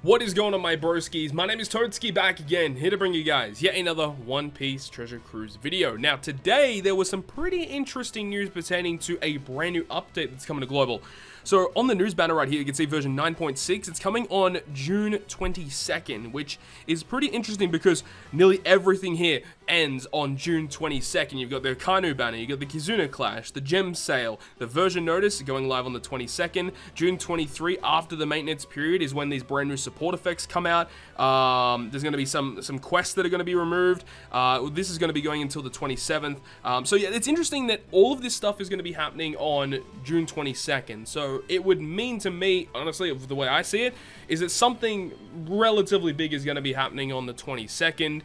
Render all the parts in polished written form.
What is going on, my broskiis? My name is Toadskii, back again, here to bring you guys yet another One Piece Treasure Cruise video. Now today there was some pretty interesting news pertaining to a brand new update that's coming to global. So on the news banner right here, you can see version 9.6. It's coming on June 22nd, which is pretty interesting because nearly everything here ends on June 22nd. You've got the Kanu banner, you've got the Kizuna Clash, the Gem Sale, the version notice going live on the 22nd. June 23, after the maintenance period, is when these brand new support effects come out. There's going to be some quests that are going to be removed. This is going to be going until the 27th. So yeah, it's interesting that all of this stuff is going to be happening on June 22nd. So it would mean to me, honestly, the way I see it, is that something relatively big is going to be happening on the 22nd.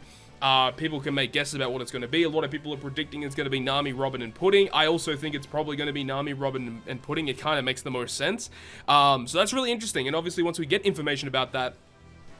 People can make guesses about what it's going to be. A lot of people are predicting it's going to be Nami, Robin, and Pudding. I also think it's probably going to be Nami, Robin, and Pudding. It kind of makes the most sense. So that's really interesting. And obviously, once we get information about that,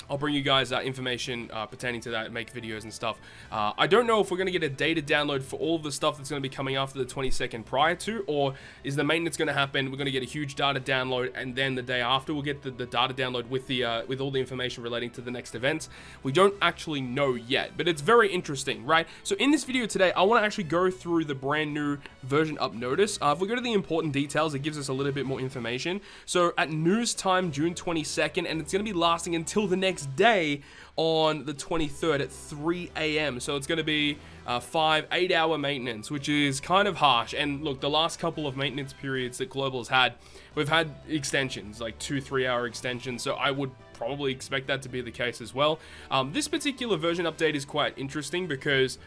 I'll bring you guys information pertaining to that, make videos and stuff. I don't know if we're going to get a data download for all of the stuff that's going to be coming after the 22nd prior to, or is the maintenance going to happen, we're going to get a huge data download, and then the day after we'll get the data download with the with all the information relating to the next event. We don't actually know yet, but it's very interesting, right? So in this video today, I want to actually go through the brand new version up notice. If we go to the important details, it gives us a little bit more information. So at news time, June 22nd, and it's going to be lasting until the next day on the 23rd at 3 a.m. So it's going to be 8 hour maintenance, which is kind of harsh. And look, the last couple of maintenance periods that Global has had, we've had extensions, like 2-3 hour extensions. So I would probably expect that to be the case as well. This particular version update is quite interesting because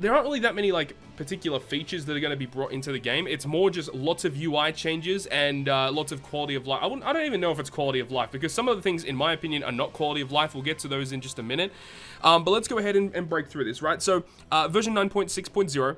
there aren't really that many like particular features that are going to be brought into the game. It's more just lots of UI changes and lots of quality of life. I don't even know if it's quality of life, because some of the things, in my opinion, are not quality of life. We'll get to those in just a minute. But let's go ahead and break through this, right? So version 9.6.0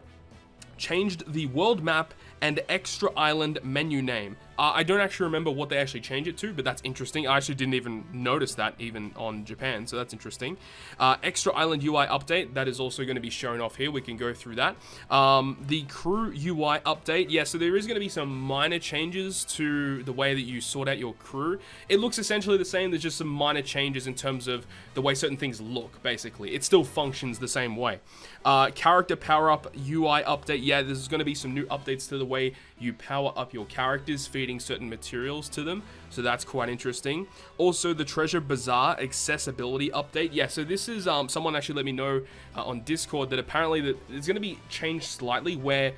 changed the world map and extra island menu name. I don't actually remember what they actually changed it to, but that's interesting. I actually didn't even notice that even on Japan, so that's interesting. Extra island UI update, that is also going to be shown off here. We can go through that. The crew UI update, yeah, so there is going to be some minor changes to the way that you sort out your crew. It looks essentially the same. There's just some minor changes in terms of the way certain things look, basically. It still functions the same way. Character power-up UI update, yeah, there's going to be some new updates to the way you power up your characters, feeding certain materials to them, so that's quite interesting. Also, the treasure bazaar accessibility update, yeah, so this is someone actually let me know on Discord that apparently that it's going to be changed slightly, where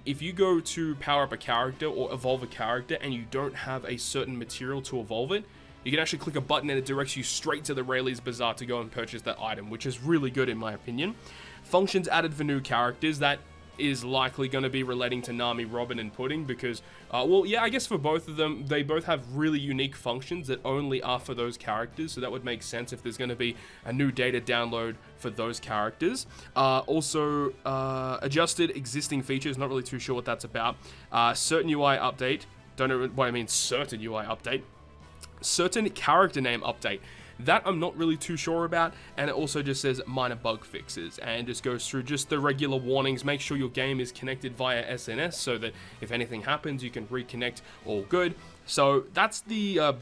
if you go to power up a character or evolve a character and you don't have a certain material to evolve it, you can actually click a button and it directs you straight to the Rayleigh's bazaar to go and purchase that item, which is really good in my opinion. Functions added for new characters, that is likely going to be relating to Nami, Robin, and Pudding, because, well, yeah, I guess for both of them, they both have really unique functions that only are for those characters, so that would make sense if there's going to be a new data download for those characters. Also, adjusted existing features, not really too sure what that's about. Certain UI update, don't know what I mean, certain UI update. Certain character name update. That I'm not really too sure about, and it also just says minor bug fixes, and just goes through just the regular warnings. Make sure your game is connected via SNS so that if anything happens, you can reconnect all good. So that's the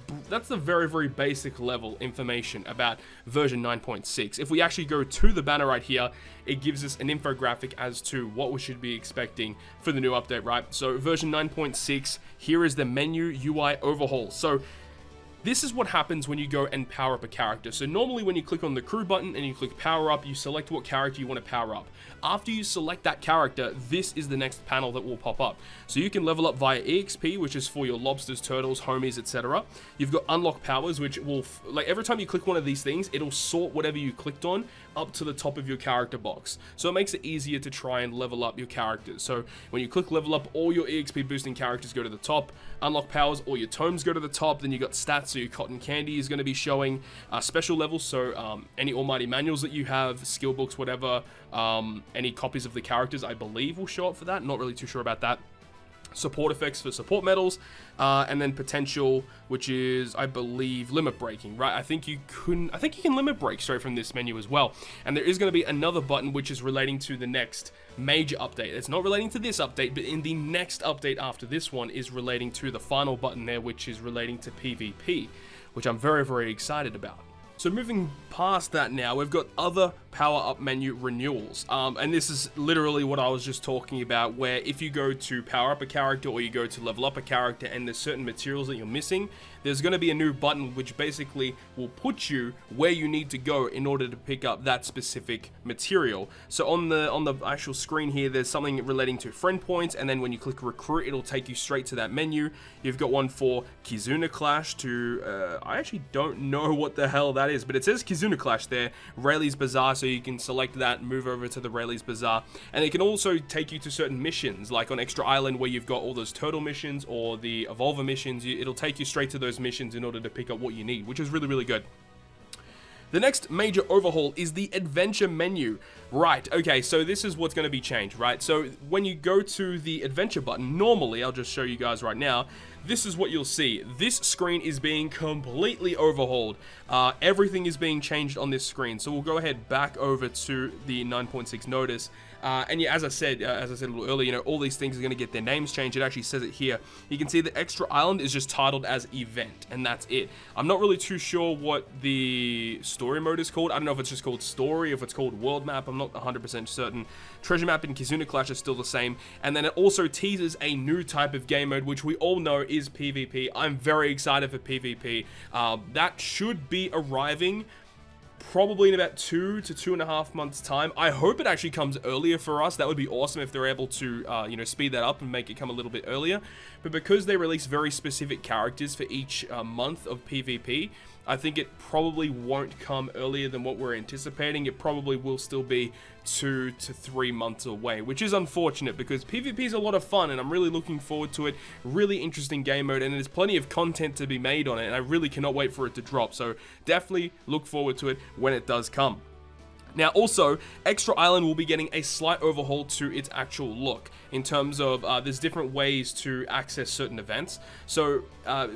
very, very basic level information about version 9.6. If we actually go to the banner right here, it gives us an infographic as to what we should be expecting for the new update, right? So version 9.6, here is the menu UI overhaul. So this is what happens when you go and power up a character. So normally when you click on the crew button and you click power up, you select what character you want to power up. After you select that character, this is the next panel that will pop up. So you can level up via EXP, which is for your lobsters, turtles, homies, etc. You've got unlock powers, which will, like every time you click one of these things, it'll sort whatever you clicked on up to the top of your character box. So it makes it easier to try and level up your characters. So when you click level up, all your EXP boosting characters go to the top. Unlock powers, all your tomes go to the top. Then you got stats, so your cotton candy is going to be showing special levels. So any almighty manuals that you have, skill books, whatever, any copies of the characters, I believe, will show up for that. Not really too sure about that. Support effects for support medals, and then potential, which is, I believe, limit breaking, right? I think you can limit break straight from this menu as well. And there is going to be another button which is relating to the next major update. It's not relating to this update, but in the next update after this one is relating to the final button there, which is relating to PvP. which I'm very, very excited about. So moving past that now, we've got other power-up menu renewals. And this is literally what I was just talking about, where if you go to power up a character or you go to level up a character and there's certain materials that you're missing, there's going to be a new button which basically will put you where you need to go in order to pick up that specific material. So on the actual screen here, there's something relating to friend points, and then when you click recruit, it'll take you straight to that menu. You've got one for Kizuna Clash to, I actually don't know what the hell that is, but it says Kizuna Clash there, Rayleigh's Bazaar, so you can select that and move over to the Rayleigh's Bazaar. And it can also take you to certain missions, like on Extra Island where you've got all those turtle missions or the Evolver missions. It'll take you straight to those missions in order to pick up what you need, which is really, really good. The next major overhaul is the adventure menu. Right, okay, so this is what's going to be changed, right? So when you go to the adventure button, normally, I'll just show you guys right now, this is what you'll see. This screen is being completely overhauled. Everything is being changed on this screen. So we'll go ahead back over to the 9.6 notice. And yeah, as I said a little earlier, you know, all these things are going to get their names changed. It actually says it here. You can see the Extra Island is just titled as Event, and that's it. I'm not really too sure what the story mode is called. I don't know if it's just called Story, if it's called World Map. I'm not 100% certain. Treasure Map and Kizuna Clash are still the same. And then it also teases a new type of game mode, which we all know is PvP. I'm very excited for PvP. That should be arriving probably in about 2 to 2.5 months time. I hope it actually comes earlier for us. That would be awesome if they're able to, you know, speed that up and make it come a little bit earlier. But because they release very specific characters for each month of PvP, I think it probably won't come earlier than what we're anticipating. It probably will still be 2 to 3 months away, which is unfortunate because PvP is a lot of fun and I'm really looking forward to it. Really interesting game mode, and there's plenty of content to be made on it, and I really cannot wait for it to drop. So definitely look forward to it when it does come. Now also, Extra Island will be getting a slight overhaul to its actual look in terms of there's different ways to access certain events. So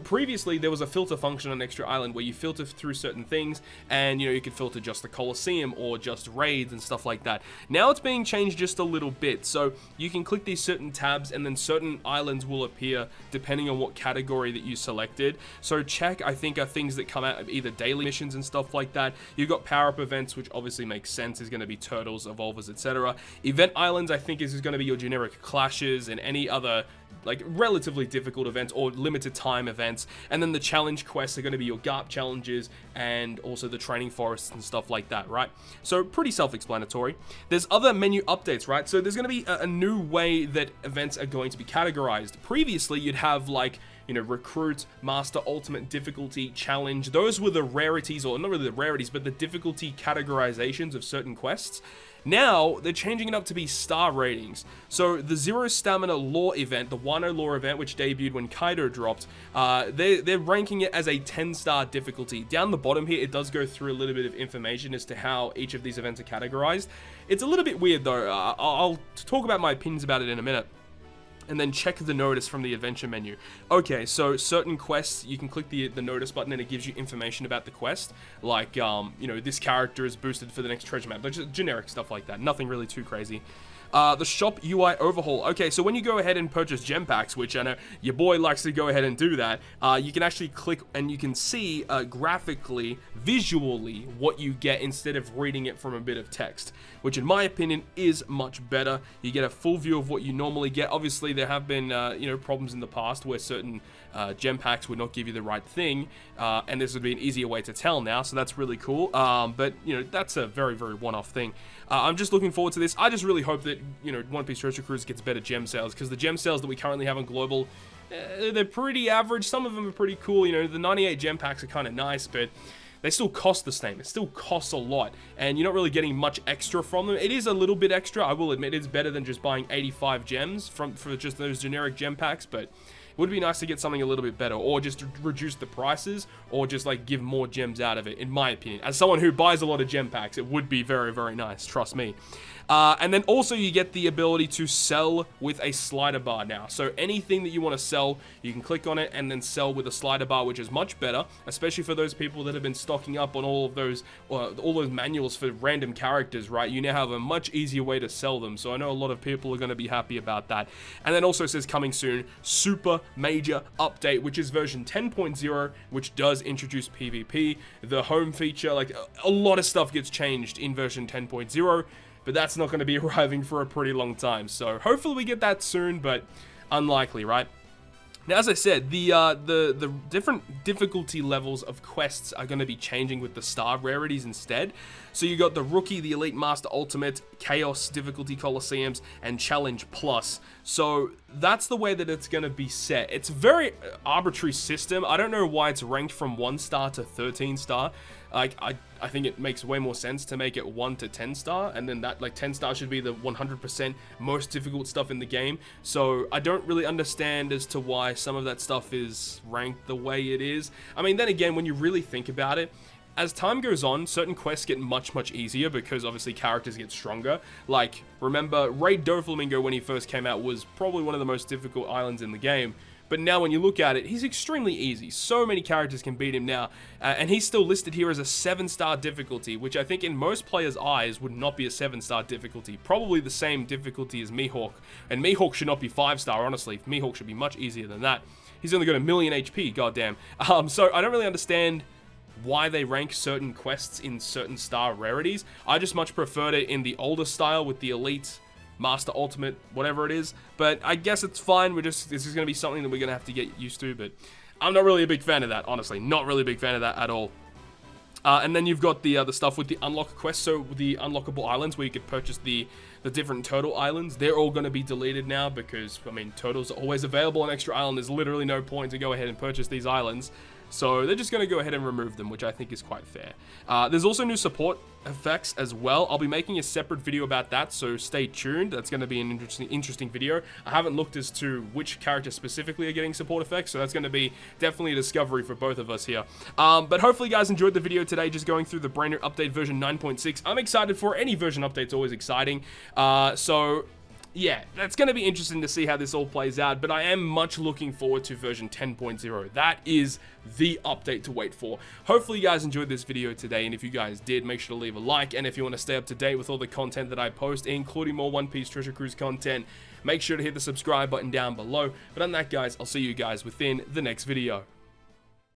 previously there was a filter function on Extra Island where you filter through certain things, and you know, you could filter just the Colosseum or just raids and stuff like that. Now it's being changed just a little bit, so you can click these certain tabs and then certain islands will appear depending on what category that you selected. So check, I think, are things that come out of either daily missions and stuff like that. You've got power-up events, which obviously makes sense, is going to be turtles, evolvers, etc. Event islands, I think, is going to be your generic clashes and any other like relatively difficult events or limited time events. And then the challenge quests are going to be your GARP challenges and also the training forests and stuff like that, right? So pretty self-explanatory. There's other menu updates, right? So there's going to be a new way that events are going to be categorized. Previously, you'd have like, you know, recruit, master, ultimate, difficulty, challenge. Those were the rarities, or not really the rarities, but the difficulty categorizations of certain quests. Now, they're changing it up to be star ratings. So, the Zero Stamina Lore event, the Wano Lore event, which debuted when Kaido dropped, they're ranking it as a 10-star difficulty. Down the bottom here, it does go through a little bit of information as to how each of these events are categorized. It's a little bit weird, though. I'll talk about my opinions about it in a minute. And then check the notice from the adventure menu. Okay, so certain quests, you can click the notice button and it gives you information about the quest. Like, you know, this character is boosted for the next treasure map. Like, just generic stuff like that. Nothing really too crazy. The shop UI overhaul. Okay, so when you go ahead and purchase gem packs, which I know your boy likes to go ahead and do that, you can actually click and you can see graphically, visually, what you get instead of reading it from a bit of text, which in my opinion is much better. You get a full view of what you normally get. Obviously, there have been you know, problems in the past where certain gem packs would not give you the right thing, and this would be an easier way to tell now, so that's really cool. But you know, that's a very, very one-off thing. I'm just looking forward to this. I just really hope that, you know, One Piece Treasure Cruise gets better gem sales, because the gem sales that we currently have on Global, they're pretty average. Some of them are pretty cool. You know, the 98 gem packs are kind of nice, but they still cost the same. It still costs a lot, and you're not really getting much extra from them. It is a little bit extra, I will admit. It's better than just buying 85 gems for just those generic gem packs, but it would be nice to get something a little bit better, or just to reduce the prices, or just like give more gems out of it, in my opinion. As someone who buys a lot of gem packs, it would be very, very nice, trust me. And then also you get the ability to sell with a slider bar now. So anything that you want to sell, you can click on it and then sell with a slider bar, which is much better, especially for those people that have been stocking up on all those manuals for random characters, right? You now have a much easier way to sell them. So I know a lot of people are going to be happy about that. And then also it says coming soon, super major update, which is version 10.0, which does introduce PvP, the home feature. Like, a lot of stuff gets changed in version 10.0, but that's not going to be arriving for a pretty long time. So hopefully we get that soon, but unlikely, right? Now, as I said, the different difficulty levels of quests are going to be changing with the star rarities instead. So you got the Rookie, the Elite Master Ultimate, Chaos difficulty Colosseums, and Challenge Plus. So that's the way that it's going to be set. It's a very arbitrary system. I don't know why it's ranked from 1 star to 13 star. Like, I think it makes way more sense to make it 1 to 10 star, and then that, like, 10 star should be the 100% most difficult stuff in the game. So I don't really understand as to why some of that stuff is ranked the way it is. I mean, then again, when you really think about it, as time goes on, certain quests get much easier because obviously characters get stronger. Like, remember, Raid Doflamingo when he first came out was probably one of the most difficult islands in the game. But now when you look at it, he's extremely easy. So many characters can beat him now. And he's still listed here as a 7-star difficulty, which I think in most players' eyes would not be a 7-star difficulty. Probably the same difficulty as Mihawk. And Mihawk should not be 5-star, honestly. Mihawk should be much easier than that. He's only got 1,000,000 HP, goddamn. So I don't really understand why they rank certain quests in certain star rarities. I just much preferred it in the older style with the Elite, Master Ultimate, whatever it is. But I guess it's fine. This is going to be something that we're going to have to get used to. But I'm not really a big fan of that, honestly. Not really a big fan of that at all. And then you've got the stuff with the unlock quests. So the unlockable islands where you could purchase the different turtle islands. They're all going to be deleted now because, I mean, turtles are always available on Extra Island. There's literally no point to go ahead and purchase these islands. So they're just going to go ahead and remove them, which I think is quite fair. There's also new support effects as well. I'll be making a separate video about that, so stay tuned. That's going to be an interesting video. I haven't looked as to which characters specifically are getting support effects, so that's going to be definitely a discovery for both of us here. But hopefully you guys enjoyed the video today, just going through the brand new update version 9.6. I'm excited for any version update's always exciting. So yeah, that's going to be interesting to see how this all plays out, but I am much looking forward to version 10.0. That is the update to wait for. Hopefully you guys enjoyed this video today, and if you guys did, make sure to leave a like, and if you want to stay up to date with all the content that I post, including more One Piece Treasure Cruise content, make sure to hit the subscribe button down below. But on that, guys, I'll see you guys within the next video.